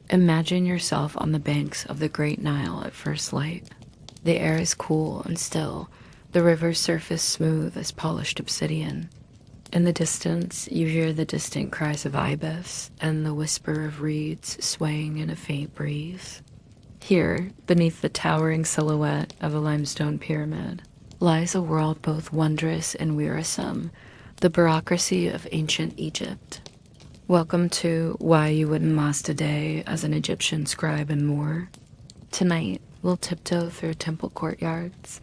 Imagine yourself on the banks of the Great Nile at first light. The air is cool and still, the river's surface smooth as polished obsidian. In the distance, you hear the distant cries of ibis and the whisper of reeds swaying in a faint breeze. Here, beneath the towering silhouette of a limestone pyramid, lies a world both wondrous and wearisome, the bureaucracy of ancient Egypt. Welcome to Why You Wouldn't Last a Day as an Egyptian Scribe and more. Tonight, we'll tiptoe through temple courtyards,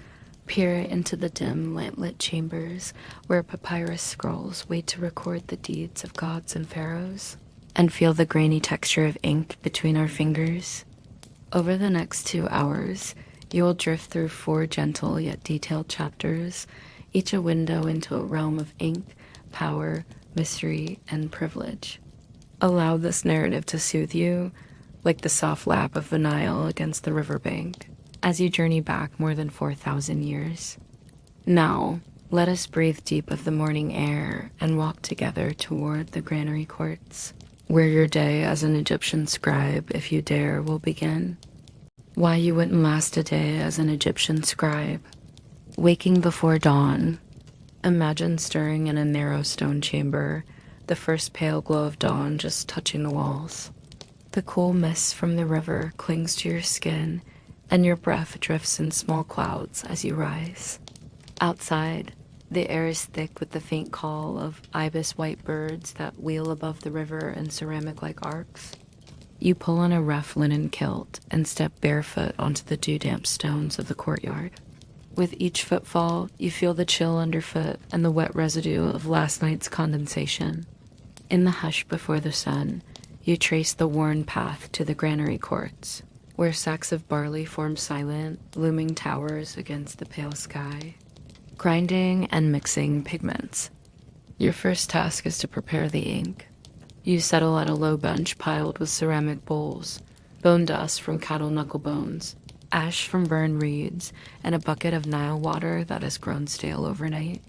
peer into the dim, lamplit chambers where papyrus scrolls wait to record the deeds of gods and pharaohs, and feel the grainy texture of ink between our fingers. Over the next 2 hours, you will drift through 4 gentle yet detailed chapters, each a window into a realm of ink, power, mystery, and privilege. Allow this narrative to soothe you, like the soft lap of the Nile against the riverbank, as you journey back more than 4,000 years. Now, let us breathe deep of the morning air and walk together toward the granary courts, where your day as an Egyptian scribe, if you dare, will begin. Why You Wouldn't Last a Day as an Egyptian Scribe. Waking before dawn. Imagine stirring in a narrow stone chamber, the first pale glow of dawn just touching the walls. The cool mist from the river clings to your skin, and your breath drifts in small clouds as you rise. Outside, the air is thick with the faint call of ibis white birds that wheel above the river in ceramic-like arcs. You pull on a rough linen kilt and step barefoot onto the dew-damp stones of the courtyard. With each footfall, you feel the chill underfoot and the wet residue of last night's condensation. In the hush before the sun, you trace the worn path to the granary courts, where sacks of barley form silent, looming towers against the pale sky. Grinding and mixing pigments. Your first task is to prepare the ink. You settle at a low bench piled with ceramic bowls, bone dust from cattle knuckle bones, ash from burned reeds, and a bucket of Nile water that has grown stale overnight.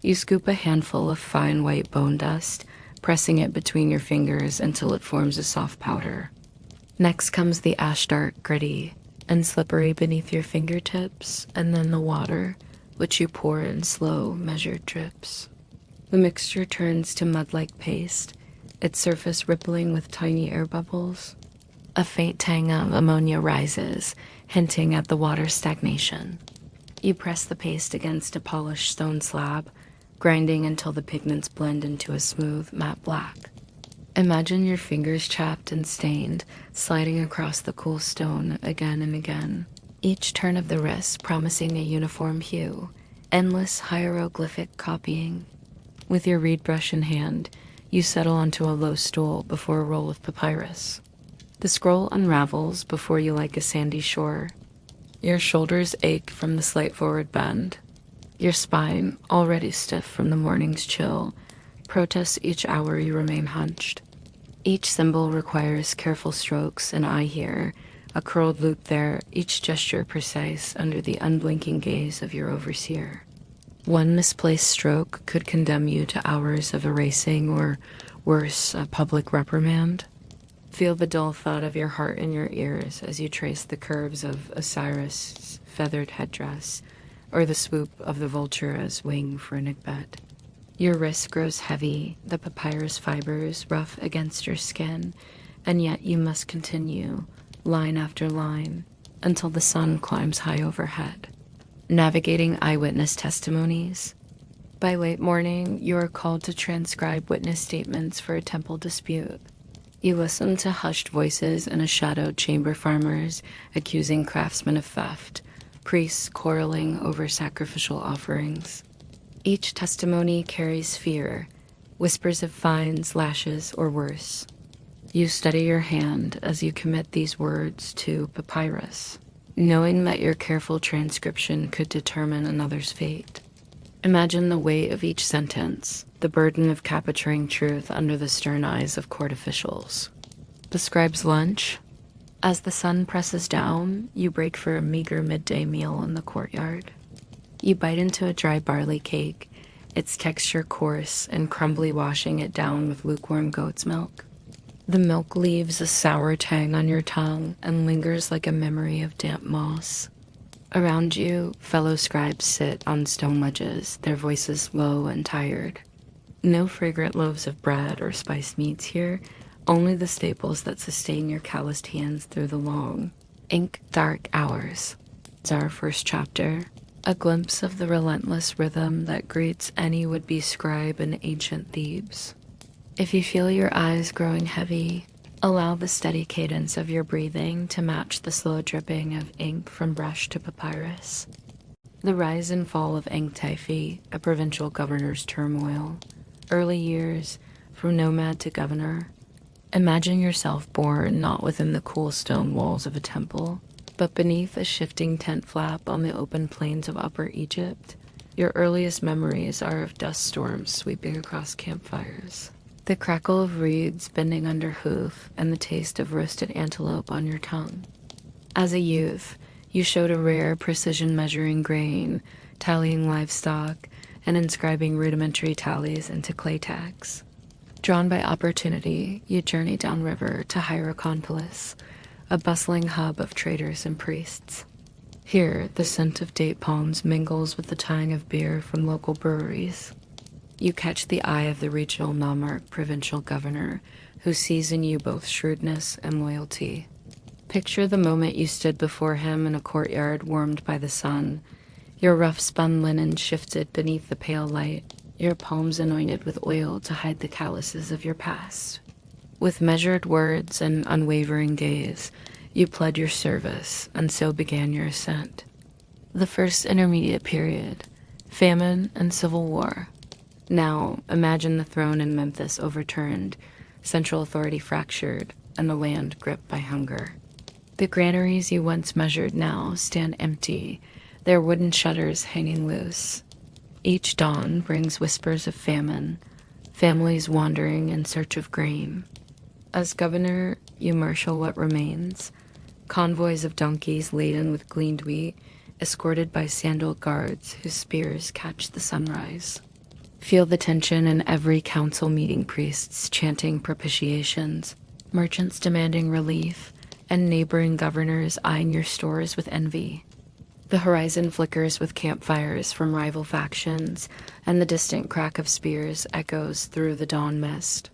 You scoop a handful of fine white bone dust, pressing it between your fingers until it forms a soft powder. Next comes the ash dark, gritty, and slippery beneath your fingertips, and then the water, which you pour in slow, measured drips. The mixture turns to mud-like paste, its surface rippling with tiny air bubbles. A faint tang of ammonia rises, hinting at the water's stagnation. You press the paste against a polished stone slab, grinding until the pigments blend into a smooth, matte black. Imagine your fingers chapped and stained, sliding across the cool stone again and again, each turn of the wrist promising a uniform hue, endless hieroglyphic copying. With your reed brush in hand, you settle onto a low stool before a roll of papyrus. The scroll unravels before you like a sandy shore. Your shoulders ache from the slight forward bend. Your spine, already stiff from the morning's chill, protests each hour you remain hunched. Each symbol requires careful strokes, an eye here, a curled loop there, each gesture precise under the unblinking gaze of your overseer. One misplaced stroke could condemn you to hours of erasing or, worse, a public reprimand. Feel the dull thud of your heart in your ears as you trace the curves of Osiris' feathered headdress, or the swoop of the vulture as wing for a nickbet. Your wrist grows heavy, the papyrus fibers rough against your skin, and yet you must continue, line after line, until the sun climbs high overhead. Navigating eyewitness testimonies. By late morning, you are called to transcribe witness statements for a temple dispute. You listen to hushed voices in a shadowed chamber, farmers accusing craftsmen of theft, priests quarreling over sacrificial offerings. Each testimony carries fear, whispers of fines, lashes, or worse. You steady your hand as you commit these words to papyrus, knowing that your careful transcription could determine another's fate. Imagine the weight of each sentence, the burden of capturing truth under the stern eyes of court officials. The scribe's lunch. As the sun presses down, you break for a meager midday meal in the courtyard. You bite into a dry barley cake, its texture coarse and crumbly, washing it down with lukewarm goat's milk. The milk leaves a sour tang on your tongue and lingers like a memory of damp moss. Around you, fellow scribes sit on stone ledges, their voices low and tired. No fragrant loaves of bread or spiced meats here, only the staples that sustain your calloused hands through the long, ink-dark hours. It's our first chapter, a glimpse of the relentless rhythm that greets any would-be scribe in ancient Thebes. If you feel your eyes growing heavy, allow the steady cadence of your breathing to match the slow dripping of ink from brush to papyrus. The rise and fall of Anktaifi, a provincial governor's turmoil. Early years, from nomad to governor. Imagine yourself born not within the cool stone walls of a temple, but beneath a shifting tent flap on the open plains of Upper Egypt. Your earliest memories are of dust storms sweeping across campfires, the crackle of reeds bending under hoof, and the taste of roasted antelope on your tongue. As a youth, you showed a rare precision measuring grain, tallying livestock, and inscribing rudimentary tallies into clay tags. Drawn by opportunity, you journey downriver to Hierakonpolis, a bustling hub of traders and priests. Here, the scent of date palms mingles with the tang of beer from local breweries. You catch the eye of the regional Namark provincial governor, who sees in you both shrewdness and loyalty. Picture the moment you stood before him in a courtyard warmed by the sun, your rough-spun linen shifted beneath the pale light, your palms anointed with oil to hide the calluses of your past. With measured words and unwavering gaze, you pled your service, and so began your ascent. The first intermediate period, famine and civil war. Now, imagine the throne in Memphis overturned, central authority fractured, and the land gripped by hunger. The granaries you once measured now stand empty, their wooden shutters hanging loose. Each dawn brings whispers of famine, families wandering in search of grain. As governor, you marshal what remains, convoys of donkeys laden with gleaned wheat, escorted by sandaled guards whose spears catch the sunrise. Feel the tension in every council meeting, priests chanting propitiations, merchants demanding relief, and neighboring governors eyeing your stores with envy. The horizon flickers with campfires from rival factions, and the distant crack of spears echoes through the dawn mist.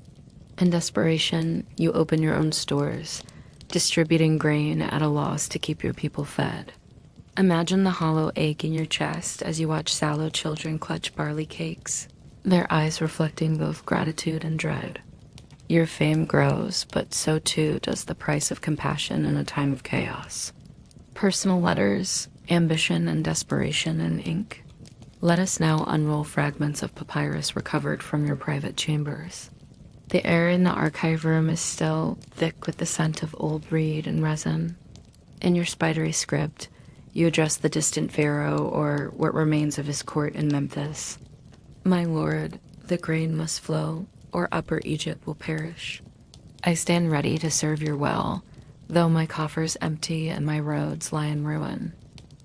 In desperation, you open your own stores, distributing grain at a loss to keep your people fed. Imagine the hollow ache in your chest as you watch sallow children clutch barley cakes, their eyes reflecting both gratitude and dread. Your fame grows, but so too does the price of compassion in a time of chaos. Personal letters, ambition and desperation in ink. Let us now unroll fragments of papyrus recovered from your private chambers. The air in the archive room is still thick with the scent of old reed and resin. In your spidery script, you address the distant pharaoh or what remains of his court in Memphis. My lord, the grain must flow, or Upper Egypt will perish. I stand ready to serve your well, though my coffer's empty and my roads lie in ruin.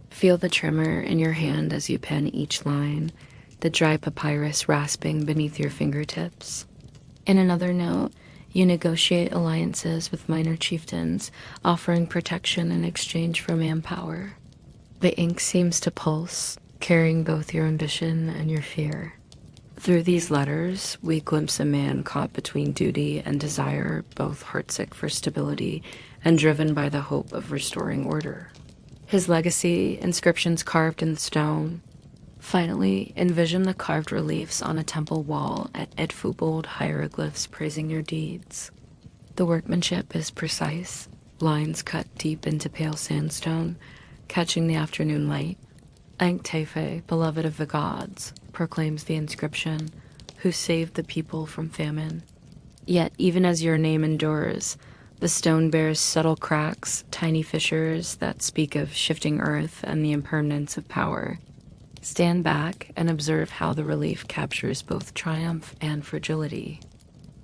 Feel the tremor in your hand as you pen each line, the dry papyrus rasping beneath your fingertips. In another note, you negotiate alliances with minor chieftains, offering protection in exchange for manpower. The ink seems to pulse, carrying both your ambition and your fear. Through these letters, we glimpse a man caught between duty and desire, both heartsick for stability and driven by the hope of restoring order. His legacy, inscriptions carved in the stone. Finally, envision the carved reliefs on a temple wall at Edfu bold hieroglyphs praising your deeds. The workmanship is precise, lines cut deep into pale sandstone, catching the afternoon light. Anktefe, beloved of the gods, proclaims the inscription, who saved the people from famine. Yet, even as your name endures, the stone bears subtle cracks, tiny fissures that speak of shifting earth and the impermanence of power. Stand back and observe how the relief captures both triumph and fragility.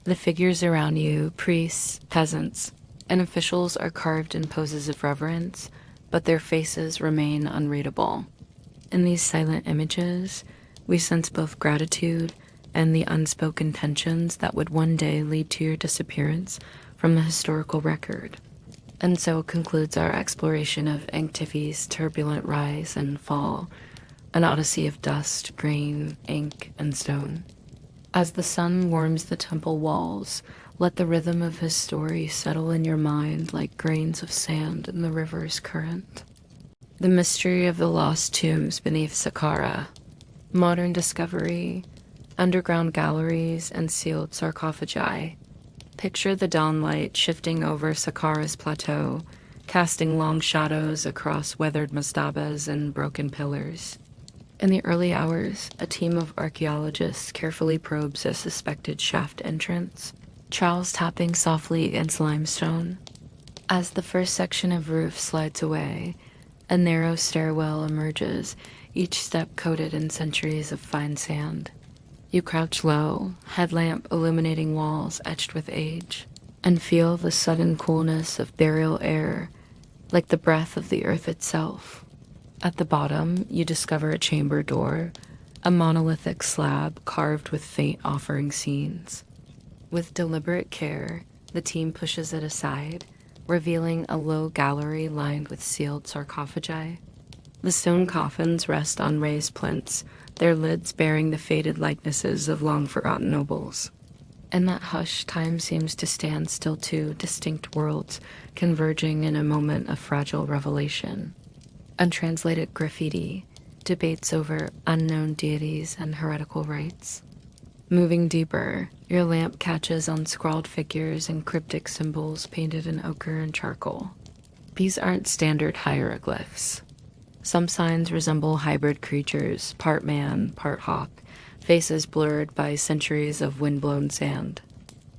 The figures around you, priests, peasants, and officials are carved in poses of reverence, but their faces remain unreadable. In these silent images, we sense both gratitude and the unspoken tensions that would one day lead to your disappearance from the historical record. And so concludes our exploration of Antifi's turbulent rise and fall, an odyssey of dust, grain, ink, and stone. As the sun warms the temple walls, let the rhythm of his story settle in your mind like grains of sand in the river's current. The mystery of the lost tombs beneath Saqqara, modern discovery, underground galleries, and sealed sarcophagi. Picture the dawnlight shifting over Saqqara's plateau, casting long shadows across weathered mastabas and broken pillars. In the early hours, a team of archaeologists carefully probes a suspected shaft entrance, trowels tapping softly against limestone. As the first section of roof slides away, a narrow stairwell emerges, each step coated in centuries of fine sand. You crouch low, headlamp illuminating walls etched with age, and feel the sudden coolness of burial air, like the breath of the earth itself. At the bottom, you discover a chamber door, a monolithic slab carved with faint offering scenes. With deliberate care, the team pushes it aside, revealing a low gallery lined with sealed sarcophagi. The stone coffins rest on raised plinths, their lids bearing the faded likenesses of long-forgotten nobles. In that hush, time seems to stand still, two distinct worlds converging in a moment of fragile revelation. Untranslated graffiti, debates over unknown deities and heretical rites. Moving deeper, your lamp catches on scrawled figures and cryptic symbols painted in ochre and charcoal. These aren't standard hieroglyphs. Some signs resemble hybrid creatures, part man, part hawk, faces blurred by centuries of wind-blown sand.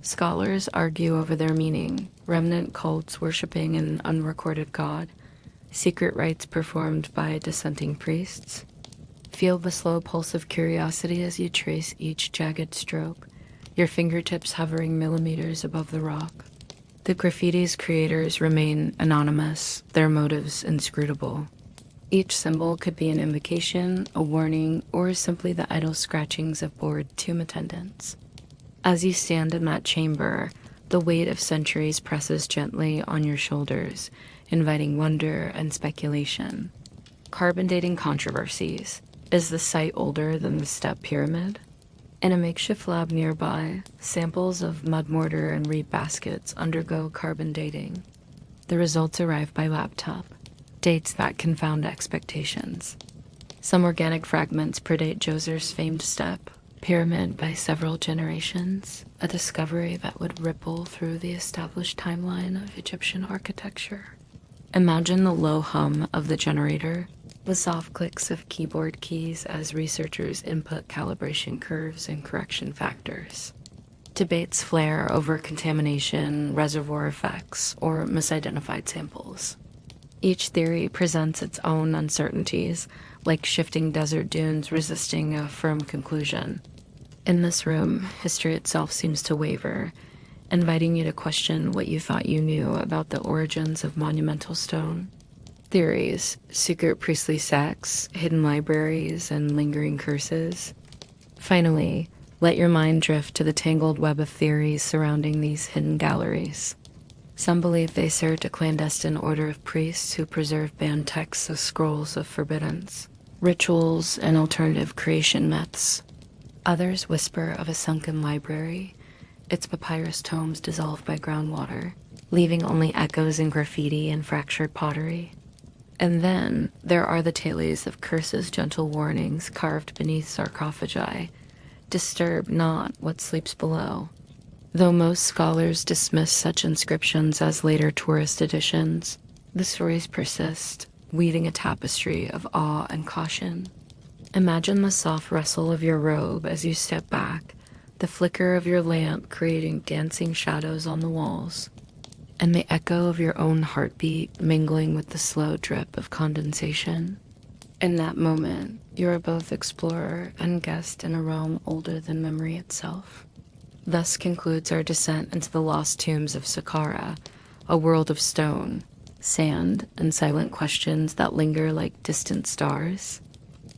Scholars argue over their meaning, remnant cults worshipping an unrecorded god, secret rites performed by dissenting priests. Feel the slow pulse of curiosity as you trace each jagged stroke, your fingertips hovering millimeters above the rock. The graffiti's creators remain anonymous, their motives inscrutable. Each symbol could be an invocation, a warning, or simply the idle scratchings of bored tomb attendants. As you stand in that chamber, the weight of centuries presses gently on your shoulders, inviting wonder and speculation. Carbon dating controversies. Is the site older than the step pyramid? In a makeshift lab nearby, samples of mud mortar and reed baskets undergo carbon dating. The results arrive by laptop, dates that confound expectations. Some organic fragments predate Djoser's famed step pyramid by several generations, a discovery that would ripple through the established timeline of Egyptian architecture. Imagine the low hum of the generator, the soft clicks of keyboard keys as researchers input calibration curves and correction factors. Debates flare over contamination, reservoir effects, or misidentified samples. Each theory presents its own uncertainties, like shifting desert dunes resisting a firm conclusion. In this room, history itself seems to waver, inviting you to question what you thought you knew about the origins of monumental stone. Theories, secret priestly sects, hidden libraries, and lingering curses. Finally, let your mind drift to the tangled web of theories surrounding these hidden galleries. Some believe they served a clandestine order of priests who preserved banned texts as scrolls of forbiddance, rituals, and alternative creation myths. Others whisper of a sunken library, its papyrus tomes dissolved by groundwater, leaving only echoes in graffiti and fractured pottery. And then there are the tales of curses, gentle warnings carved beneath sarcophagi. Disturb not what sleeps below. Though most scholars dismiss such inscriptions as later tourist additions, the stories persist, weaving a tapestry of awe and caution. Imagine the soft rustle of your robe as you step back, the flicker of your lamp creating dancing shadows on the walls, and the echo of your own heartbeat mingling with the slow drip of condensation. In that moment, you are both explorer and guest in a realm older than memory itself. Thus concludes our descent into the lost tombs of Saqqara, a world of stone, sand, and silent questions that linger like distant stars.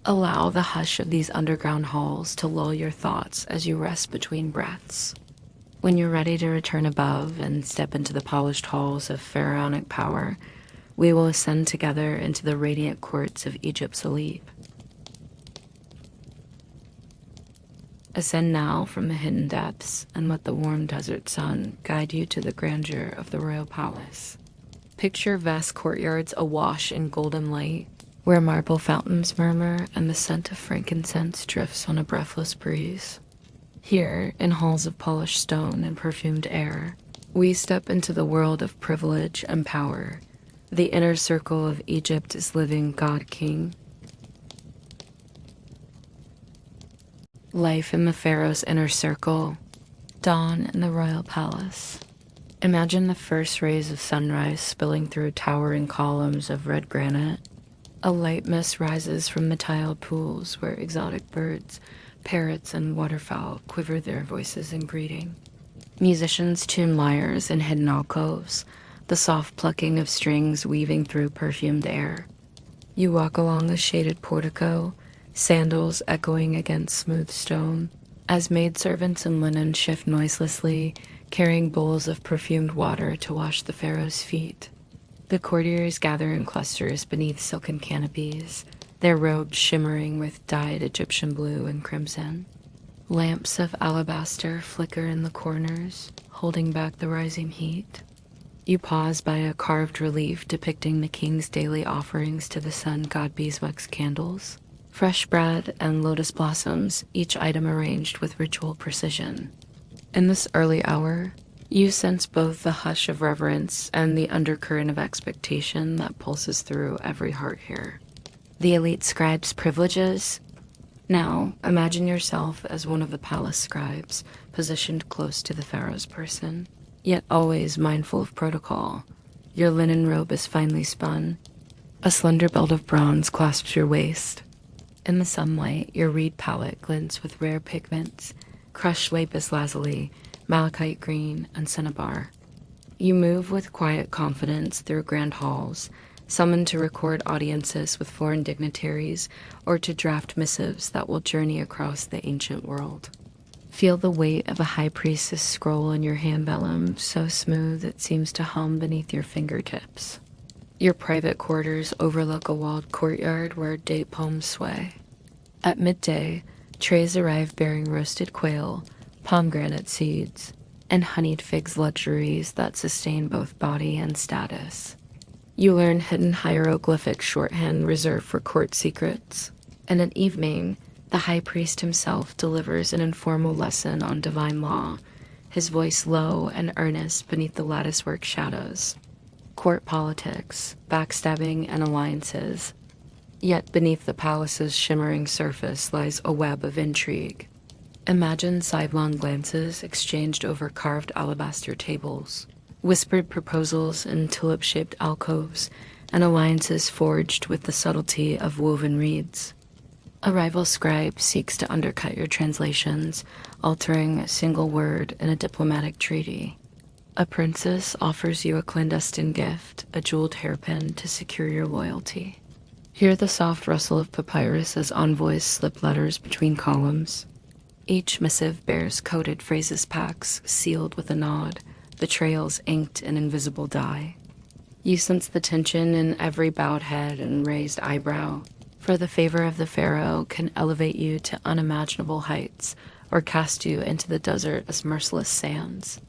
Allow the hush of these underground halls to lull your thoughts as you rest between breaths. When you're ready to return above and step into the polished halls of pharaonic power, we will ascend together into the radiant courts of Egypt's elite. Ascend now from the hidden depths and let the warm desert sun guide you to the grandeur of the royal palace. Picture vast courtyards awash in golden light, where marble fountains murmur and the scent of frankincense drifts on a breathless breeze. Here, in halls of polished stone and perfumed air, we step into the world of privilege and power. The inner circle of Egypt's living God-King. Life in the pharaoh's inner circle. Dawn in the royal palace. Imagine the first rays of sunrise spilling through towering columns of red granite. A light mist rises from the tiled pools where exotic birds, parrots, and waterfowl quiver their voices in greeting. Musicians tune lyres in hidden alcoves, the soft plucking of strings weaving through perfumed air. You walk along the shaded portico, sandals echoing against smooth stone, as maidservants in linen shift noiselessly, carrying bowls of perfumed water to wash the pharaoh's feet. The courtiers gather in clusters beneath silken canopies, their robes shimmering with dyed Egyptian blue and crimson. Lamps of alabaster flicker in the corners, holding back the rising heat. You pause by a carved relief depicting the king's daily offerings to the sun god beeswax candles. Fresh bread and lotus blossoms, each item arranged with ritual precision. In this early hour, you sense both the hush of reverence and the undercurrent of expectation that pulses through every heart here. The elite scribe's privileges? Now, imagine yourself as one of the palace scribes, positioned close to the pharaoh's person, yet always mindful of protocol. Your linen robe is finely spun. A slender belt of bronze clasps your waist. In the sunlight, your reed palette glints with rare pigments, crushed lapis lazuli, malachite green, and cinnabar. You move with quiet confidence through grand halls, summoned to record audiences with foreign dignitaries or to draft missives that will journey across the ancient world. Feel the weight of a high priestess scroll in your hand vellum, so smooth it seems to hum beneath your fingertips. Your private quarters overlook a walled courtyard where date palms sway. At midday, trays arrive bearing roasted quail, pomegranate seeds, and honeyed figs luxuries that sustain both body and status. You learn hidden hieroglyphic shorthand reserved for court secrets, and at evening, the high priest himself delivers an informal lesson on divine law, his voice low and earnest beneath the latticework shadows. Court politics, backstabbing, and alliances. Yet beneath the palace's shimmering surface lies a web of intrigue. Imagine sidelong glances exchanged over carved alabaster tables, whispered proposals in tulip-shaped alcoves, and alliances forged with the subtlety of woven reeds. A rival scribe seeks to undercut your translations, altering a single word in a diplomatic treaty. A princess offers you a clandestine gift, a jeweled hairpin to secure your loyalty. Hear the soft rustle of papyrus as envoys slip letters between columns. Each missive bears coded phrases packs sealed with a nod, the trails inked in invisible dye. You sense the tension in every bowed head and raised eyebrow, for the favor of the pharaoh can elevate you to unimaginable heights or cast you into the desert as merciless sands.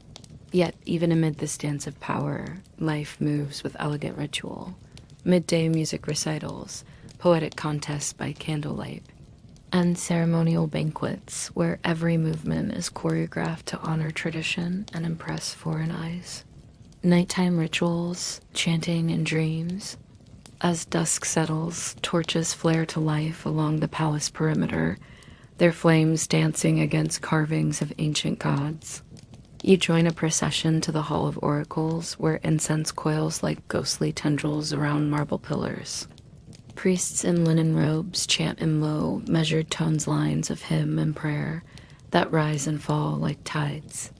Yet, even amid this dance of power, life moves with elegant ritual. Midday music recitals, poetic contests by candlelight, and ceremonial banquets where every movement is choreographed to honor tradition and impress foreign eyes. Nighttime rituals, chanting and dreams. As dusk settles, torches flare to life along the palace perimeter, their flames dancing against carvings of ancient gods. You join a procession to the Hall of Oracles, where incense coils like ghostly tendrils around marble pillars. Priests in linen robes chant in low, measured tones lines of hymn and prayer that rise and fall like tides.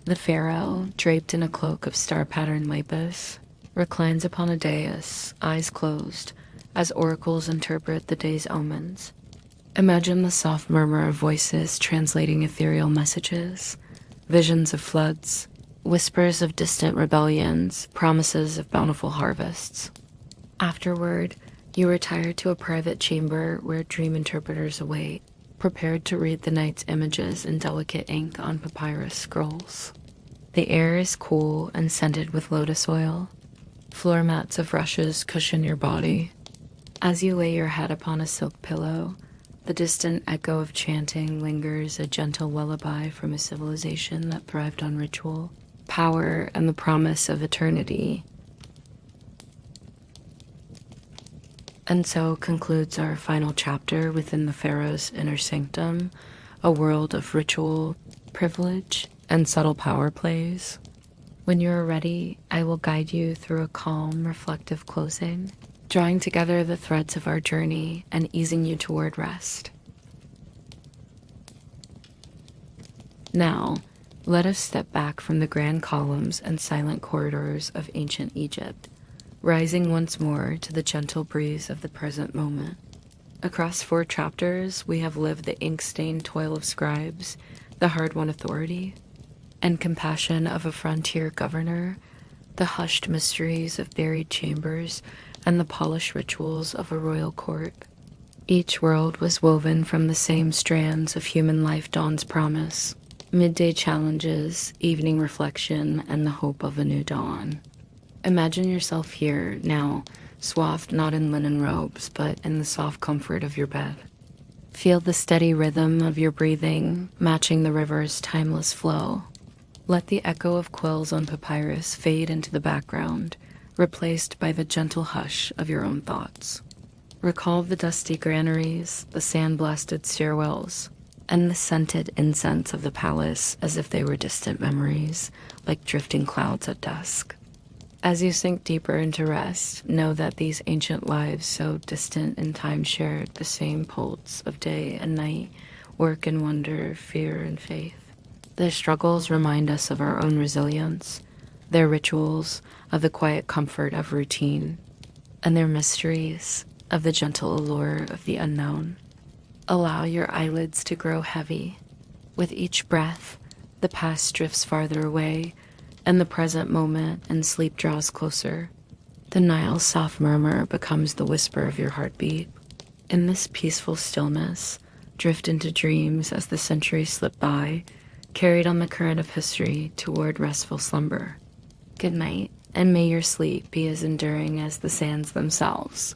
The pharaoh, draped in a cloak of star-patterned lapis, reclines upon a dais, eyes closed, as oracles interpret the day's omens. Imagine the soft murmur of voices translating ethereal messages, visions of floods, whispers of distant rebellions, promises of bountiful harvests. Afterward, you retire to a private chamber where dream interpreters await, prepared to read the night's images in delicate ink on papyrus scrolls. The air is cool and scented with lotus oil. Floor mats of rushes cushion your body. As you lay your head upon a silk pillow, the distant echo of chanting lingers, a gentle lullaby from a civilization that thrived on ritual, power, and the promise of eternity. And so concludes our final chapter within the Pharaoh's inner sanctum, a world of ritual, privilege, and subtle power plays. When you are ready, I will guide you through a calm, reflective closing, drawing together the threads of our journey and easing you toward rest. Now, let us step back from the grand columns and silent corridors of ancient Egypt, rising once more to the gentle breeze of the present moment. Across 4 chapters, we have lived the ink-stained toil of scribes, the hard-won authority, and compassion of a frontier governor, the hushed mysteries of buried chambers, and the polished rituals of a royal court. Each world was woven from the same strands of human life dawn's promise, midday challenges, evening reflection, and the hope of a new dawn. Imagine yourself here, now, swathed not in linen robes, but in the soft comfort of your bed. Feel the steady rhythm of your breathing, matching the river's timeless flow. Let the echo of quills on papyrus fade into the background, replaced by the gentle hush of your own thoughts. Recall the dusty granaries, the sand-blasted stairwells, and the scented incense of the palace as if they were distant memories, like drifting clouds at dusk. As you sink deeper into rest, know that these ancient lives, so distant in time, shared the same pulse of day and night, work and wonder, fear and faith. Their struggles remind us of our own resilience, their rituals of the quiet comfort of routine, and their mysteries of the gentle allure of the unknown. Allow your eyelids to grow heavy. With each breath, the past drifts farther away, and the present moment and sleep draws closer. The Nile's soft murmur becomes the whisper of your heartbeat. In this peaceful stillness, drift into dreams as the centuries slip by, carried on the current of history toward restful slumber. Good night, and may your sleep be as enduring as the sands themselves.